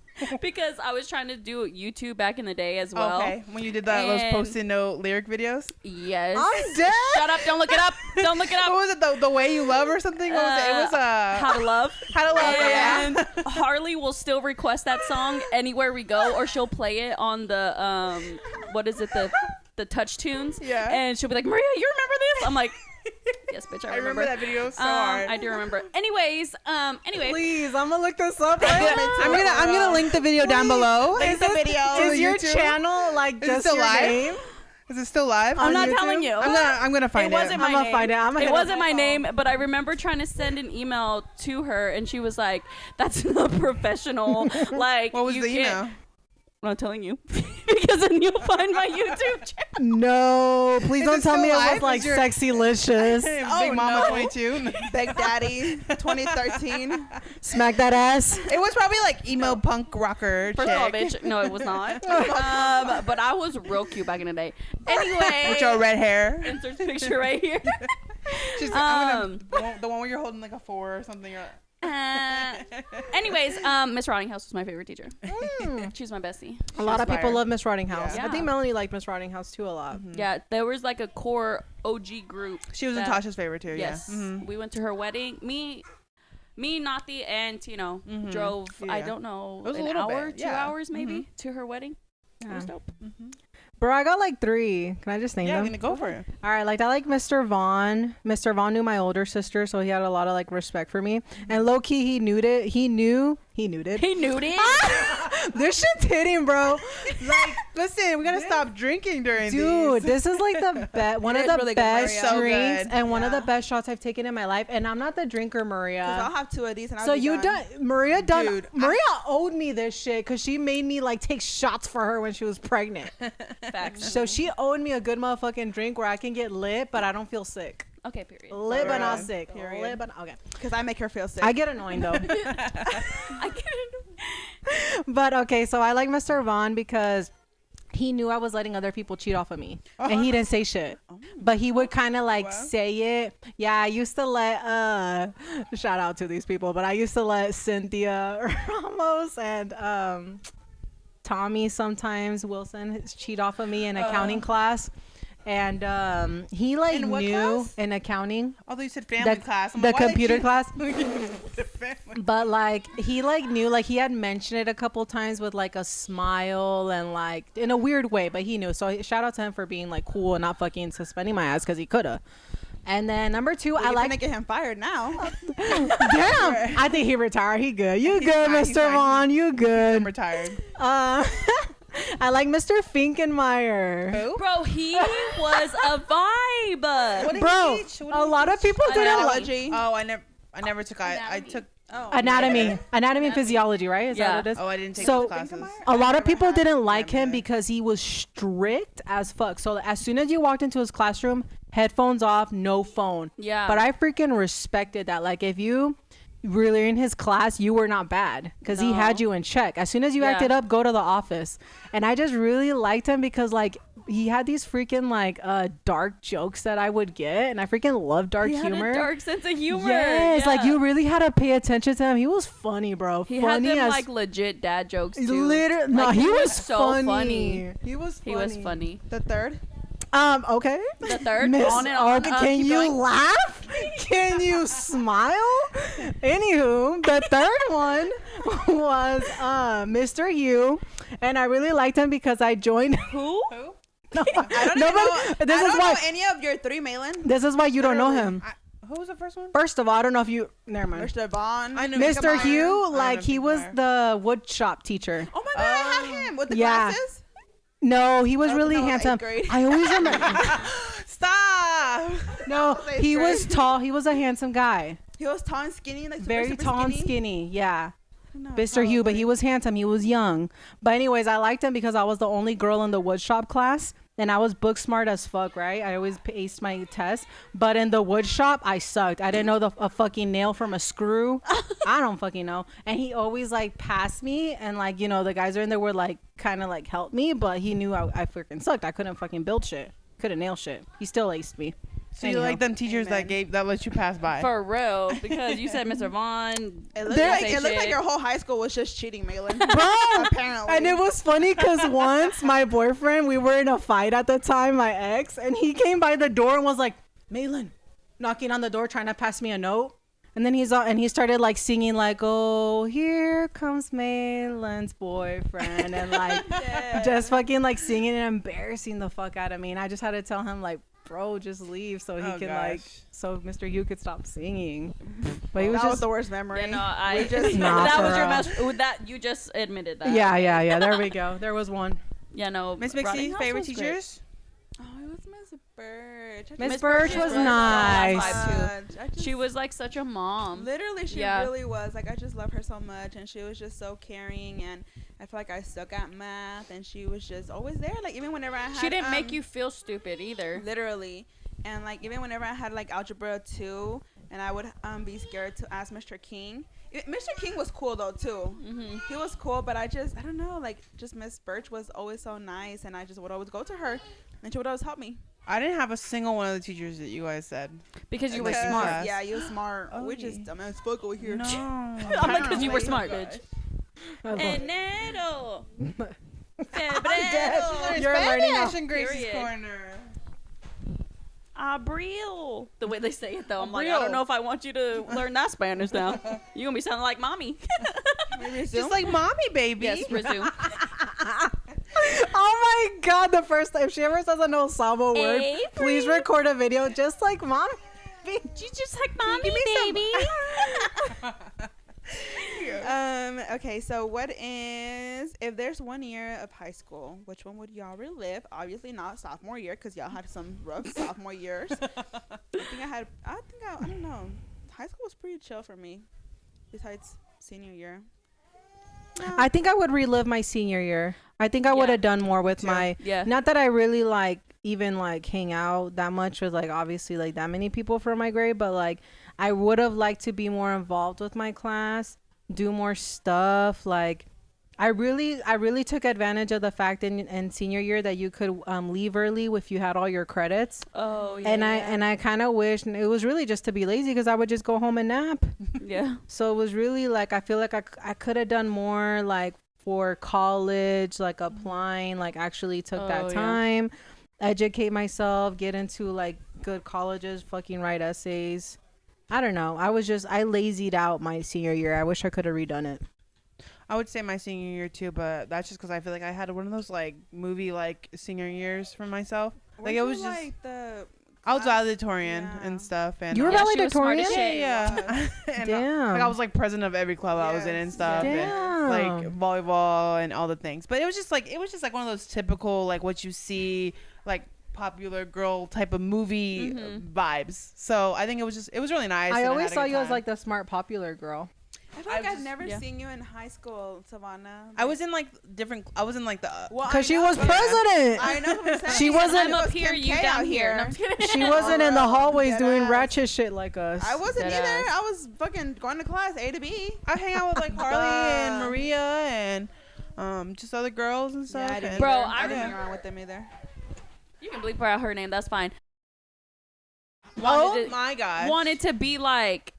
because I was trying to do YouTube back in the day as well. okay, when you did those And- post-it note lyric videos. Yes. I'm dead. Shut up! Don't look it up. Don't look it up. What was it? The way you love or something? What was it? It was How to Love. How to Love. And Harley will still request that song anywhere we go, or she'll play it on the what is it, the touch tunes. Yeah. And she'll be like, Maria, you remember this? I'm like, yes, bitch, I remember. that video so hard. I do remember. Anyways, Please, I'm gonna look this up. I'm gonna link the video down below. There's the video. Is your YouTube? channel like Is it just still your live? name? Is it still live? I'm on not YouTube? telling you. I'm gonna find it. It wasn't my I'm gonna name. find it. I'm gonna It hit wasn't up my my name, but I remember trying to send an email to her, and she was like, "That's not professional." Like, What was you the can't- email? I'm not telling you because then you'll find my YouTube channel. No, please Is don't it tell me still it live? was like Is your- sexy-licious. Big Mama no. 22. Big Daddy 2013. Smack that ass. It was probably like emo punk rocker. First of all, chick. bitch, no, it was not. But I was real cute back in the day. Anyway, With your red hair. insert picture right here. I'm gonna, the one where you're holding like a 4 or something. Anyways, Miss Rottinghouse was my favorite teacher. She's my bestie. A lot of people fire. love Miss Rottinghouse. Yeah. I think Melanie liked Miss Rottinghouse too a lot. Yeah, there was like a core OG group. She was that- Natasha's favorite too. Yes, Yeah. Mhm. we went to her wedding. Me, Nathi, and drove. I Yeah. don't know, It was a an little hour, bit, 2 yeah. hours maybe to her wedding. It was Yeah. dope. Bro, I got like 3. Can I just name Yeah, I'm them? gonna go for it. All right, like I like Mr. Vaughn. Mr. Vaughn knew my older sister, so he had a lot of like respect for me. And low key, he knew it. He knew it. He knew it. This shit's hitting, bro. Like, listen, we gotta stop drinking during Dude, these. this is like the best, one of It is the really good, best Maria. So drinks, good. and one of the Yeah. best shots I've taken in my life. And I'm not the drinker, I'll Maria. have 2 of these and I'll So be you done. Maria done. Dude, Maria owed me this shit because she made me like take shots for her when she was pregnant. Facts. So she owed me a good motherfucking drink where I can get lit, but I don't feel sick. Okay, period. Lit but not Period. sick. Period. Lit but okay. Because I make her feel sick. I get annoying though. I get it. But okay, so I like Mr. Vaughn because he knew I was letting other people cheat off of me, and he didn't say shit. But he would kind of like say it. Yeah, I used to let shout out to these people, but I used to let Cynthia Ramos and Tommy sometimes Wilson cheat off of me in accounting class. And he like In what knew class? in accounting, Although you said family the, class. I'm the like, why they computer cheat? class. The family- But like he like knew, like he had mentioned it a couple times with like a smile and like in a weird way, but he knew. So shout out to him for being like cool and not fucking suspending my ass because he coulda. And then number 2, I You're like. gonna get him fired now. Damn, I think he retired. He good. You He's good, fine, he's Mr. fine. Vaughn? You I'm good? retired. I like Mr. Finkenmeyer. Who? Bro, he was a vibe. What did Bro, he teach? What did a he lot of teach? people didn't like Biology. Oh, I never took. I Anatomy. took. Oh. anatomy and physiology, right? Is that what it is? Oh, I didn't take So- those classes. A lot of never people had- didn't like Yeah, him me because he was strict as fuck. So as soon as you walked into his classroom, headphones off, no phone. Yeah. But I freaking respected that. Like if you really in his class, you were not bad because he had No. you in check. As soon as you Yeah. acted up, go to the office. And I just really liked him because like he had these freaking like dark jokes that I would get, and I freaking love dark he humor. had a dark sense of humor. Yes, like Yeah. you really had to pay attention to him. He was funny, bro. He had funny them as like legit dad jokes too. literally. No, Like, he he was was so funny. He was funny. He was funny. The third. Okay. The third Miss on and on. Arby, can keep you going. laugh? Can you smile? Anywho, the third one was Mr. Hugh, and I really liked him because I joined. Who? No, I don't even nobody- know. This I is don't why. know any of your three, Malin. This is why you don't know him. Who was the first one? First of all, I don't know if you. Never mind. Mr. Vaughn. I knew Mr. Finkenmeyer. Hugh, I like know he was Finkenmeyer. the wood shop teacher. Oh my god, I had him with the Yeah. glasses. No, he was Oh, really no, handsome. eighth grade. I always remember. Stop. No, eighth he was grade. tall. He was a handsome guy. He was tall and skinny, like super, Very super tall and skinny. skinny. Yeah. I don't know, Mr. Hugh, but probably. he was handsome. He was young. But anyways, I liked him because I was the only girl in the wood shop class, and I was book smart as fuck, right? I always aced my test. But in the wood shop, I sucked. I didn't know a fucking nail from a screw. I don't fucking know. And he always like passed me, and like you know the guys are in there were like kind of like help me, but he knew I freaking sucked. I couldn't fucking build shit. Couldn't nail shit. He still aced me. So you Anyhow. like them teachers Amen. that let you pass by? For real, because you said Mr. Vaughn. It looked There- like say it looked like shit. your whole high school was just cheating, Malin. Bro, Apparently. and it was funny because once my boyfriend, we were in a fight at the time, my ex, and he came by the door and was like, Malin, knocking on the door trying to pass me a note. And then he started like singing like, oh, here comes Malin's boyfriend, and like just fucking like singing and embarrassing the fuck out of me. And I just had to tell him like, bro, just leave so he Oh, can gosh. like, so Mr. Hugh could stop singing. But he was that was just the worst memory. Yeah, no, I We just Nah, that for was your real. best. That you just admitted that. yeah. There we go. There was one. Yeah, no. Miss Rotting Mixie, House favorite was great. teachers? Oh, it was Miss Birch. Miss Birch was really nice. vibe, She was like such a mom. Literally, she Yeah. really was. Like, I just love her so much, and she was just so caring. And I feel like I suck at math, and she was just always there. Like, even whenever I had, She didn't make you feel stupid either. literally, and like even whenever I had like algebra 2, and I would be scared to ask Mr. King. Mr. King was cool though too. Mm-hmm. He was cool, but I don't know, like just Miss Birch was always so nice, and I just would always go to her, and she would always help me. I didn't have a single one of the teachers that you guys said. Because you were Because- smart. Yes. Yeah, you were smart. Oh, We're just yeah. dumb as fuck over here. No. I'm like, because you were smart, bitch. I love- Enero. dead. Febrero. You're learning Spanish now. in Grace's Period. corner. Abril. The way they say it, though. I'm like, I Abril. don't know if I want you to learn that Spanish now. You're going to be sounding like mommy. Just like mommy, baby. Yes, resume. Oh my god, the first time she ever says an Osama word, Avery. please record a video just like mom. You just like mommy, Give me some- baby. Okay, so what is, if there's one year of high school, which one would y'all relive? Obviously not sophomore year, because y'all had some rough sophomore years. I don't know. High school was pretty chill for me, besides senior year. I think I would relive my senior year. I think I would have done more with my, Yeah. not that I really like even like hang out that much with like obviously like that many people from my grade, but like I would have liked to be more involved with my class, do more stuff. Like I really took advantage of the fact in senior year that you could leave early if you had all your credits. Oh, yeah. And I kind of wish, and it was really just to be lazy because I would just go home and nap. Yeah. So it was really like I feel like I could have done more like for college, like applying, like actually took Oh, that yeah. time, educate myself, get into like good colleges, fucking write essays. I don't know. I lazied out my senior year. I wish I could have redone it. I would say my senior year too, but that's just because I feel like I had one of those like movie like senior years for myself. Like it was just like the I was valedictorian Yeah. and stuff. And You were Yeah, she was smart valedictorian? as shit. yeah. And, Damn. like I was like president of every club I was in and Yes. stuff. Damn. And like volleyball and all the things. But it was just like one of those typical like what you see like popular girl type of movie vibes. So I think it was really nice. I and always had a saw good you as time. like the smart popular girl. I feel like I I've was- never yeah. seen you in high school, Savannah. I was in like different. I was in like the. Well, Because I she know, was but- president. I know. What I'm saying. She wasn't- I'm up here, Kim you K down out here. No, I'm kidding. She wasn't in the real. hallways Dead doing ass. ratchet shit like us. I wasn't Dead either. ass. I was fucking going to class A to B. I hang out with like Harley and Maria and just other girls and stuff. Yeah, I didn't and- Bro, either. I I didn't remember- hang around with them either. You can bleep out her name. That's fine. Oh Wanted to- my gosh. wanted to be like,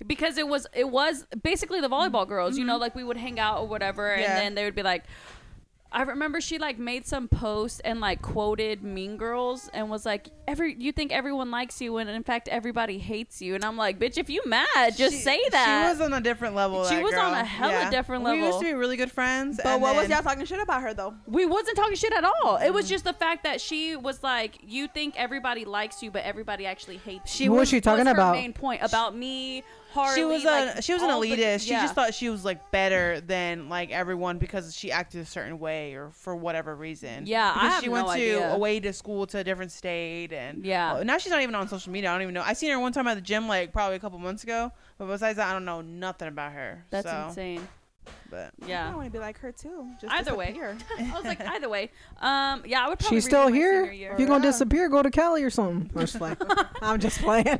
because it was basically the volleyball girls, you know, like we would hang out or whatever, and Yeah. then they would be like, I remember she like made some post and like quoted Mean Girls and was like, you think everyone likes you when in fact everybody hates you, and I'm like, bitch, if you mad, just say that. She was on a different level. She that was on girl. a hella different level. We used to be really good friends. But and what was then- y'all talking shit about her though? We wasn't talking shit at all. It was just the fact that she was like, you think everybody likes you, but everybody actually hates you. What was she talking her about? main point about me, Harley. She was like, she was an all the- elitist. She yeah. just thought she was like better than like everyone because she acted a certain way or for whatever reason. Yeah, I because have she went no to idea. away to school to a different state and Yeah. now she's not even on social media. I don't even know. I seen her one time at the gym like probably a couple months ago, but besides that, I don't know nothing about her. That's so, insane. But I Yeah. want to be like her too. Just Either way. disappear. I was like, either way. Yeah, I would probably She's still redo my here. senior year. If you're gonna Yeah. disappear, go to Cali or something. I'm just playing. I'm just playing.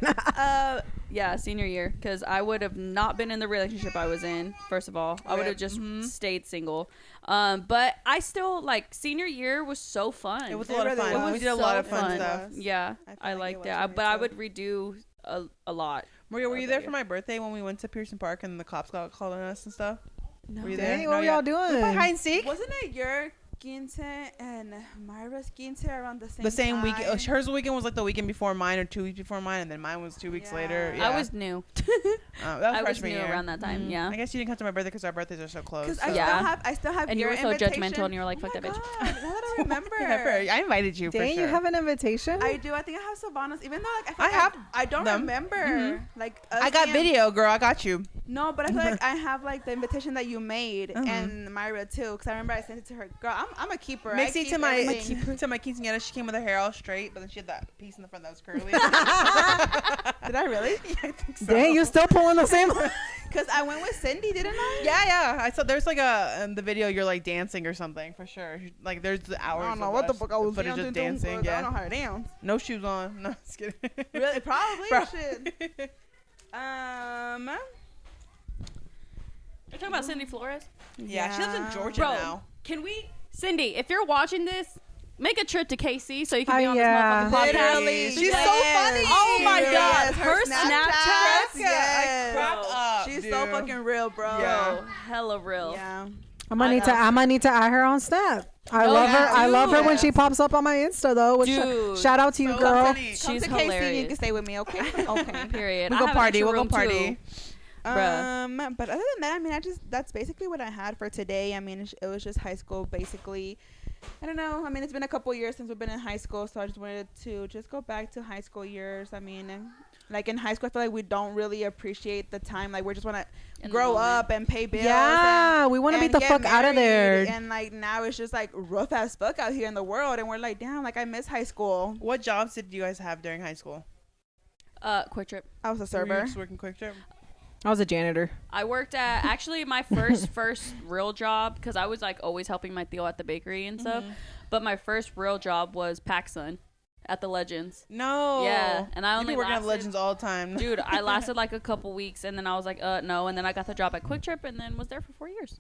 Yeah, senior year, because I would have not been in the relationship I was in. First of all, I would have just stayed single. But I still like senior year was so fun. it was a It lot of really fun. was. We did a lot of so fun fun. stuff. Yeah, I feel I like liked it it. was for me But I too. would redo a lot. Maria, were you Other there year. for my birthday when we went to Pearson Park and the cops got called on us and stuff? Were you Dang, there? what No, were yeah. y'all We doing? played hide and seek. Wasn't it your quince and Myra's quince around the same The same time? weekend. Hers weekend was like the weekend before mine or 2 weeks before mine, and then mine was 2 weeks Yeah. later. I Yeah. was new. That was I was freshman new year. around that time. Mhm. Yeah. I guess you didn't come to my birthday because our birthdays are so close. Because So. Yeah. I still have And you your were so invitation. judgmental, and you were like, "Fuck Oh that my bitch." God, now that I remember. I invited you for Dang, sure. you have an invitation? I do. I think I have Savannah's. Even though like I have I don't them. remember. Mhm. Like I got being- video, girl. I got you. No, but I feel like I have like the invitation that you made Mhm. and Myra too. Because I remember I sent it to her. Girl, I'm a keeper. I Mixie keep to my everything. to my quinceañera, she came with her hair all straight, but then she had that piece in the front that was curly. Did I really? Yeah, I think so. Dang, you still pulling the same? Because I went with Cindy, didn't I? Yeah. I saw there's like a in the video you're like dancing or something for sure. Like there's the hours. I don't know of what the us- fuck I was footage dancing of to, dancing. but I don't know Yeah. how to dance. No shoes on. No, just kidding. Really? Probably. Bro. Shit. You're talking about Cindy Flores? Yeah, she lives in Yeah. Georgia Bro, now. can we, Cindy, if you're watching this, make a trip to KC so you can be on yeah. this motherfucking podcast. Literally. She's so Yes. funny. Oh my Yes, God, her Snapchats? Yes. Crack up, She's dude. so fucking real, bro. Yeah. Bro, hella real. Yeah. I'm gonna need to add her on Snap. I Oh, love her. yeah, I love her when dude. she pops up on my Insta though. Which Dude. shout out to you, So girl. funny. Come She's to KC and you hilarious. can stay with me, okay? Okay. Period. We'll I go have an party. extra We'll go room, party. too. But other than that, I mean, that's basically what I had for today. I mean, it was just high school, basically. I don't know. I mean, it's been a couple years since we've been in high school, so I just wanted to just go back to high school years. I mean, like in high school, I feel like we don't really appreciate the time. Like we just want to In the grow moment. up and pay bills. Yeah, we want to and beat the get fuck out of married. there. And like now it's just like rough as fuck out here in the world, and we're like, damn, like I miss high school. What jobs did you guys have during high school? Quick Trip. I was a Were you server. just working Quick Trip? I was a janitor. I worked at actually my first real job, because I was like always helping my Theo at the bakery and stuff. But my first real job was PacSun at the Legends. No. Yeah, and I You only be working at lasted- Legends all the time. Dude, I lasted like a couple weeks, and then I was like, no, and then I got the job at Quick Trip, and then was there for 4 years.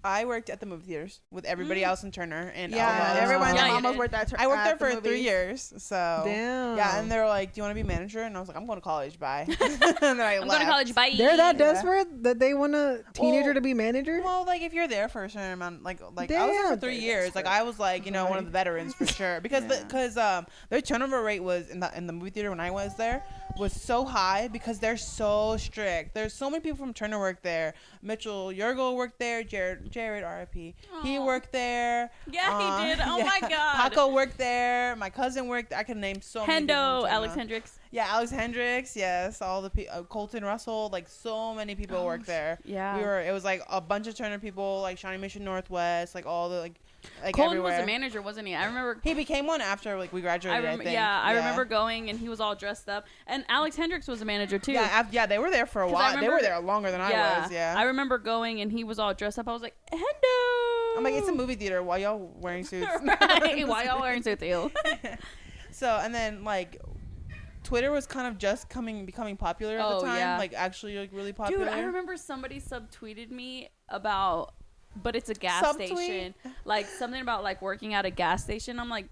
I worked at the movie theaters with everybody else in Turner. And Yeah, wow. everyone Yeah, that you almost did. worked at I worked at there the for 3 movies. years. So Damn. yeah, and they were like, "Do you want to be manager?" And I was like, "I'm going to college. Bye." And then I I'm going to college. Bye. They're that Yeah. desperate that they want a teenager Well, to be manager. Well, like if you're there for a certain amount, like I was there for Damn. 3 years. Like I was like, you know, one of the veterans for sure. Because their turnover rate was in the movie theater when I was there was so high because they're so strict. There's so many people from Turner work there. Mitchell Yergel worked there. Jared Jared, R.I.P. He Aw. worked there. Yeah, he did. Oh yeah. my god. Paco worked there. My cousin worked. I can name so many people. Hendo, from Alex China. Hendricks. Yeah, Alex Hendricks. Yes, all the Colton Russell. Like so many people worked there. Yeah. It was like a bunch of Turner people, like Shawnee Mission Northwest, like all the like Colton everywhere. was a manager, wasn't he? I remember. He became one after like we graduated. I think. I remember going and he was all dressed up. And Alex Hendricks was a manager too. Yeah, they were there for a while. They were there longer than I was. Yeah. I remember going and he was all dressed up. I was like, Hendo. I'm like, it's a movie theater. Why y'all wearing suits? Right. Why y'all wearing suits? Ew. So and then like. Twitter was kind of just becoming popular at the time, yeah. like actually like really popular. Dude, I remember somebody subtweeted me about, but it's a gas Subtweet? station, like something about like working at a gas station. I'm like,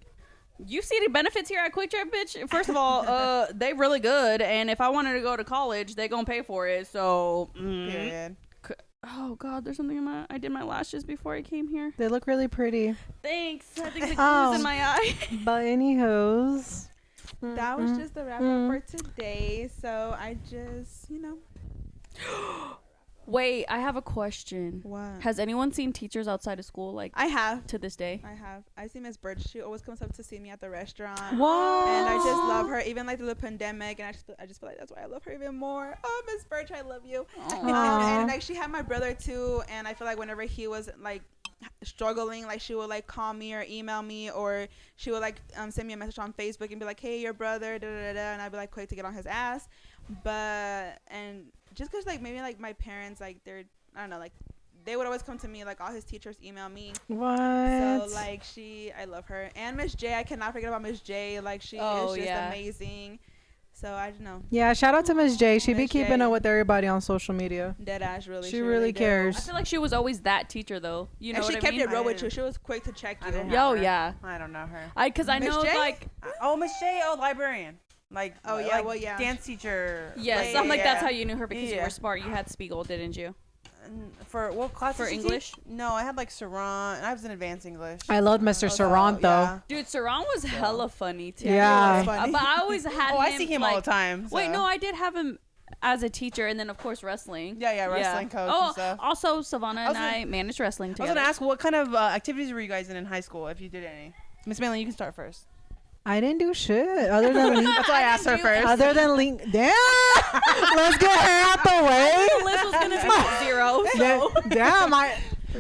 you see the benefits here at Quick Trip, bitch? First of all, they really good, and if I wanted to go to college, they gonna pay for it. So, period. Oh God, there's something I did my lashes before I came here. They look really pretty. Thanks. I think the glue's in my eye. But anyhows. That was just the wrap up for today. So I just, Wait, I have a question. What? Has anyone seen teachers outside of school, like, I have. to this day? I see Miss Birch. She always comes up to see me at the restaurant. What? And I just love her, even like through the pandemic. And I just feel like that's why I love her even more. Oh, Miss Birch, I love you. And like she had my brother too. And I feel like whenever he was like struggling, like she would like call me or email me, or she would like send me a message on Facebook and be like, hey, your brother, da da da, and I'd be like quick to get on his ass. But and just because like maybe like my parents, like they're, I don't know, like they would always come to me, like all his teachers email me. What? So like I love her. And Miss J, I cannot forget about Miss J. Like she is just amazing. So I don't know. Yeah, shout out to Miss J. She be Miss keeping J. up with everybody on social media. Deadass, really. She really cares. I feel like she was always that teacher, though. You know and what she I kept mean? it real with you. She was quick to check you. Yo, yeah. I don't know her. Because I Miss know, J? like, Miss J. Librarian. Like, oh yeah, like well yeah. dance teacher. yes, like, I'm like, that's how you knew her, because you Yeah. were smart. You had Spiegel, didn't you? For what class? For did she English? teach? No, I had like Saran. I was in advanced English. I loved Mr. Sarant though. Yeah. Dude, Saran was hella funny, too. Yeah. Funny. But I always had him. Oh, I see him like, all the time. So. Wait, no, I did have him as a teacher, and then, of course, wrestling. Yeah, wrestling coach Oh, and stuff. also, Savannah and I gonna- managed wrestling I was together. gonna ask, what kind of activities were you guys in high school, if you did any? Miss Malin, you can start first. I didn't do shit other than That's why I asked her first. other than link. Damn. Let's get her out the way. The list was gonna be 0. So. Damn,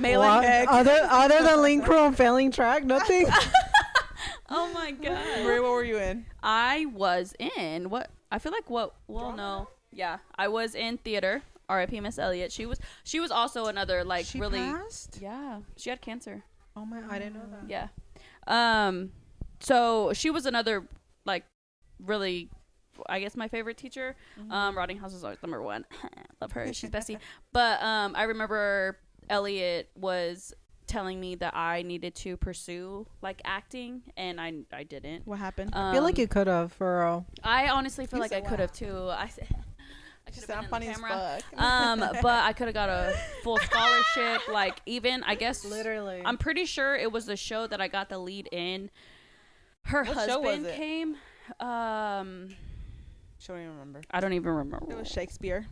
Mailing what? heck. Other than link crew and failing track, nothing. Oh my god. Maria, what were you in? I was in what I feel like what well no. Yeah. I was in theater. R.I.P. Miss Elliott. She was also another like She really passed? Yeah. She had cancer. Oh my, I didn't know that. Yeah. So she was another like really I guess my favorite teacher. Rottinghouse is always number 1. Love her. She's bestie. But I remember Elliot was telling me that I needed to pursue like acting, and I didn't. What happened? I feel like you could have, for real. I honestly feel You like I said could wow. have too. I could have been in funny the as camera. fuck. But I could have got a full scholarship. Like even I guess Literally. I'm pretty sure it was the show that I got the lead in. Her What show was husband it? came. She don't even remember. I don't even remember. It was Shakespeare.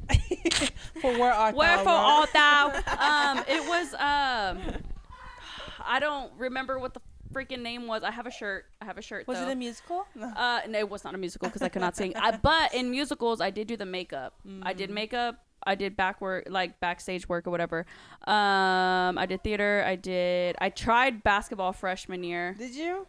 For where art thou? Wherefore Lord? art thou? It was I don't remember what the freaking name was. I have a shirt. Was though. it a musical? No. No, it was not a musical because I could not sing. But in musicals, I did do the makeup. I did makeup. I did backstage work or whatever. I did theater. I tried basketball freshman year. Did you?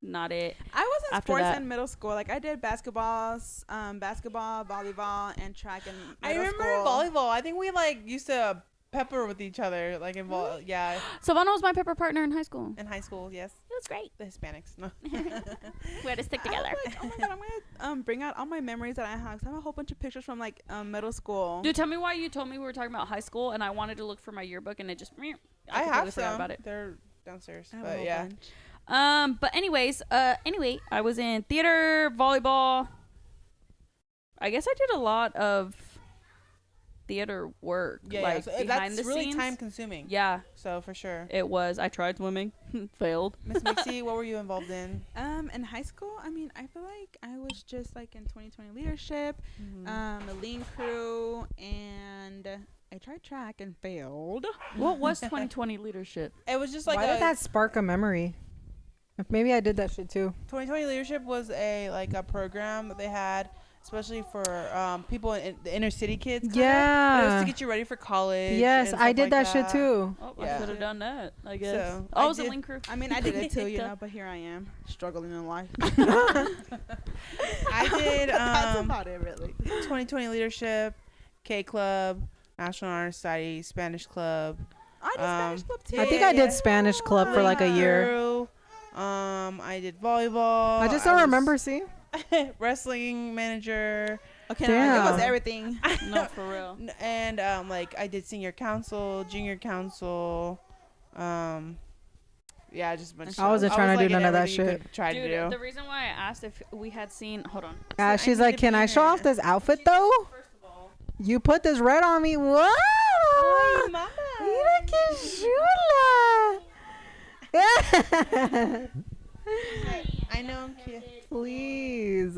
Not it. I was in After sports that. in middle school. Like I did basketball, volleyball, and track in middle I remember school. volleyball. I think we like used to pepper with each other, like in yeah, Savannah was my pepper partner in high school. in high school. Yes, It was great. the Hispanics. No. We had to stick I together. was like, oh my god, I'm gonna bring out all my memories that I have. 'Cause I have a whole bunch of pictures from like middle school. Dude, tell me why you told me we were talking about high school, and I wanted to look for my yearbook, and it just. I completely have forgot some. about it. They're downstairs, I have a but whole yeah. bunch. But anyways, I was in theater, volleyball. I guess I did a lot of theater work, like so behind that's the really scenes. time consuming. Yeah, So for sure. it was. I tried swimming, failed. Miss Mixie, what were you involved in? In high school, I mean, I feel like I was just like in 2020 leadership, Mm-hmm. the lean crew, and I tried track and failed. What was 2020 leadership? It was just like Why did that spark a memory? Maybe I did that shit too. 2020 leadership was a program that they had, especially for people in the inner city kids. Kinda. Yeah. But it was to get you ready for college. Yes, and I stuff did like that shit too. Oh, Yeah. I should have done that, I guess. So, I I was a did- link crew. I mean, I did it too, you know, but here I am, struggling in life. I did That's about it, really. 2020 leadership, K Club, National Honor Society, Spanish Club. I did Spanish club too. I think I did Spanish club for like a year. Crew. I did volleyball. I just don't remember seeing. Wrestling manager. Okay, no, it was Damn. everything. No, for real. And I did senior council, junior council. Yeah, just a bunch of I wasn't stuff. trying to do in none of that everything you shit. could try to Dude, do. the reason why I asked if we had seen, hold on. She's I need like, to can be I show here." off this outfit though? First of all, You put this red on me. Whoa! Ay, mama. Mira que chula. I know I'm cute. Please.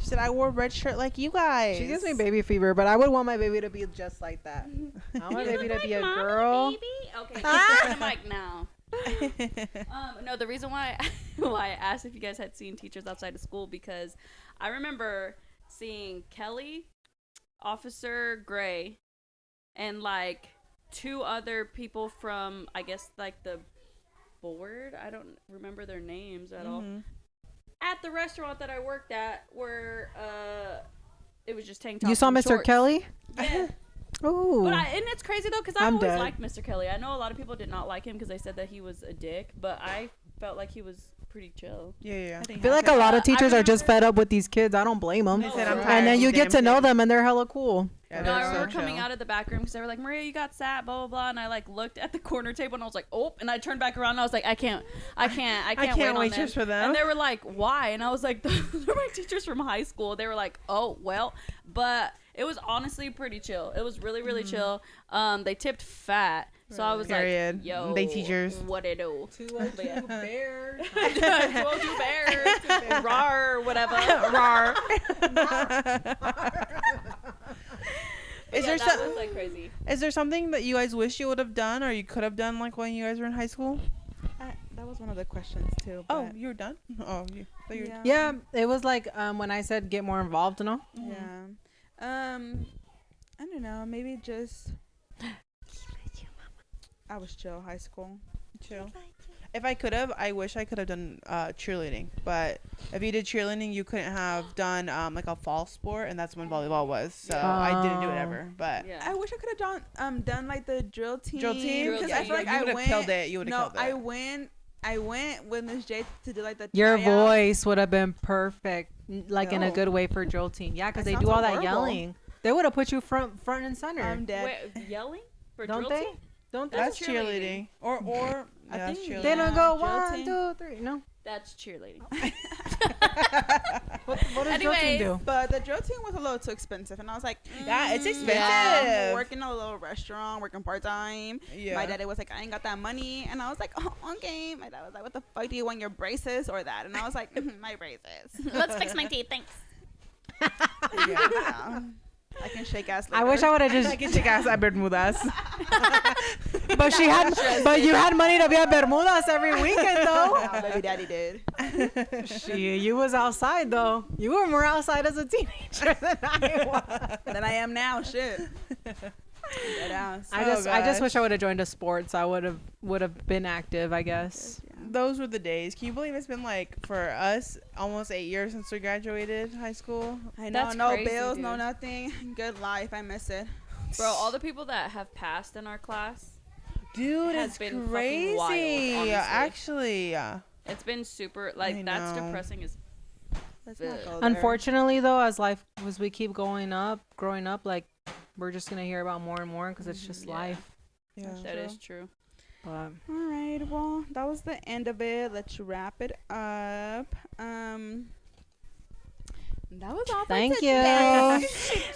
She said I wore a red shirt like you guys. She gives me baby fever, but I would want my baby to be just like that. I want my baby to be a girl. Okay, turn the mic now. No, the reason why I asked if you guys had seen teachers outside of school, because I remember seeing Kelly, Officer Gray, and like 2 other people from, I guess, like the board. I don't remember their names at all. At the restaurant that I worked at, where it was just tank tops. You saw and Mr. shorts. Kelly? Yeah. Ooh. And it's crazy though, because I I'm always dead. liked Mr. Kelly. I know a lot of people did not like him because they said that he was a dick, but I felt like he was pretty chill. Yeah. I feel like a lot of teachers are just fed up with these kids. I don't blame them. They said, "I'm tired And of then these you get to damn know kids." them, and they're hella cool. Yeah, No, they're I so remember coming chill. out of the back room because they were like, Maria, you got sat, blah, blah, blah. And I like looked at the corner table and I was like, oh, and I turned back around and I was like, I can't wait wait on just for them. And they were like, why? And I was like, those are my teachers from high school. They were like, oh, well, but it was honestly pretty chill. It was really, really chill. They tipped fat. So I was Period. like, yo, They teachers. what it do? 202 bears. 202 bears. Rar, whatever. Rar. Is there that was like crazy. Is there something that you guys wish you would have done or you could have done like when you guys were in high school? That was one of the questions too. Oh, but you were done? Oh, you. thought you were- Yeah, it was like when I said get more involved, you know? Yeah. I don't know. Maybe just. I was chill high school. Chill. If I could have, I wish I could have done cheerleading. But if you did cheerleading, you couldn't have done like a fall sport, and that's when volleyball was. So I didn't do it ever. But Yeah. I wish I could have done like the drill team. drill team, Drill because team. I feel like you I would have went. killed it. You would have No, killed it. I went with Miss J to do like the. Your tryouts. voice would have been perfect, like in a No. good way for drill team. Yeah, because That they do sounds all that horrible. yelling. They would have put you front and center. I'm dead. Wait, yelling? For Don't drill they? team? Don't they? That's That's cheerleading. Or I yeah, that's think cheerleading. They don't go drill 1, team. 2, 3. No. That's cheerleading. What does drill team Anyways, do? But the drill team was a little too expensive, and I was like, Yeah, it's Mm, expensive. yeah. working in a little restaurant, working part time. Yeah. My daddy was like, I ain't got that money, and I was like, oh, okay. My dad was like, what the fuck do you want, your braces or that? And I was like, my braces. Let's fix my teeth, thanks. Yeah. I can shake ass later. I wish I would have I just. can check out at Bermudas. But you had money to be at Bermudas every weekend though. Nah, baby daddy did. Shit, you was outside though. You were more outside as a teenager than I was. Than I am now. Shit. Dead ass. I just gosh. wish I would have joined a sports. I would have been active, I guess. Those were the days. Can you believe it's been like for us almost 8 years since we graduated high school? I know, That's no crazy, bills, no dude. nothing. Good life. I miss it. Bro, all the people that have passed in our class, Dude, has it's been fucking crazy. wild, honestly. Actually, it's been super, like, I that's know. depressing as Let's not Good. go there. Unfortunately, though, as we keep growing up, like we're just gonna hear about more and more because it's just Yeah. life. yeah. that is true. But All right. Well, that was the end of it. Let's wrap it up. That was all. thank for you. today.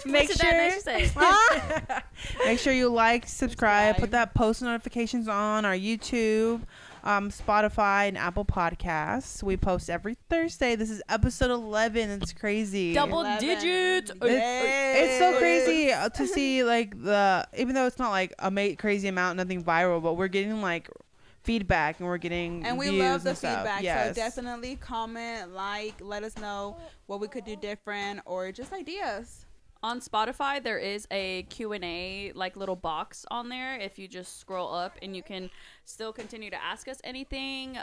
Make Twisted that sure, nice to say. make sure you like, subscribe, put that post notifications on our YouTube. Spotify and Apple Podcasts. We post every Thursday. This is episode 11. It's crazy. Double 11. digits. It's so crazy to see, like, even though it's not like a crazy amount, nothing viral, but we're getting like feedback and we're getting and we views love the and stuff. feedback. Yes. So definitely comment, let us know what we could do different or just ideas. On Spotify, there is a Q&A, like, little box on there. If you just scroll up, and you can still continue to ask us anything,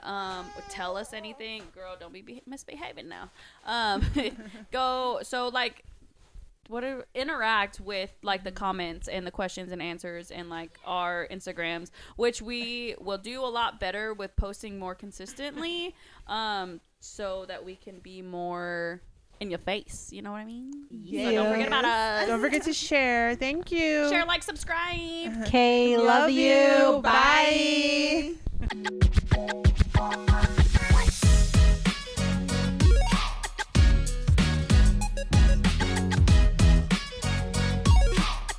tell us anything. Girl, don't be misbehaving now. Interact with, like, the comments and the questions and answers and, like, our Instagrams, which we will do a lot better with posting more consistently, so that we can be more in your face, you know what I mean? Yeah. So don't forget about us. Don't forget to share. Thank you. Share, like, subscribe. Okay, love you. Bye.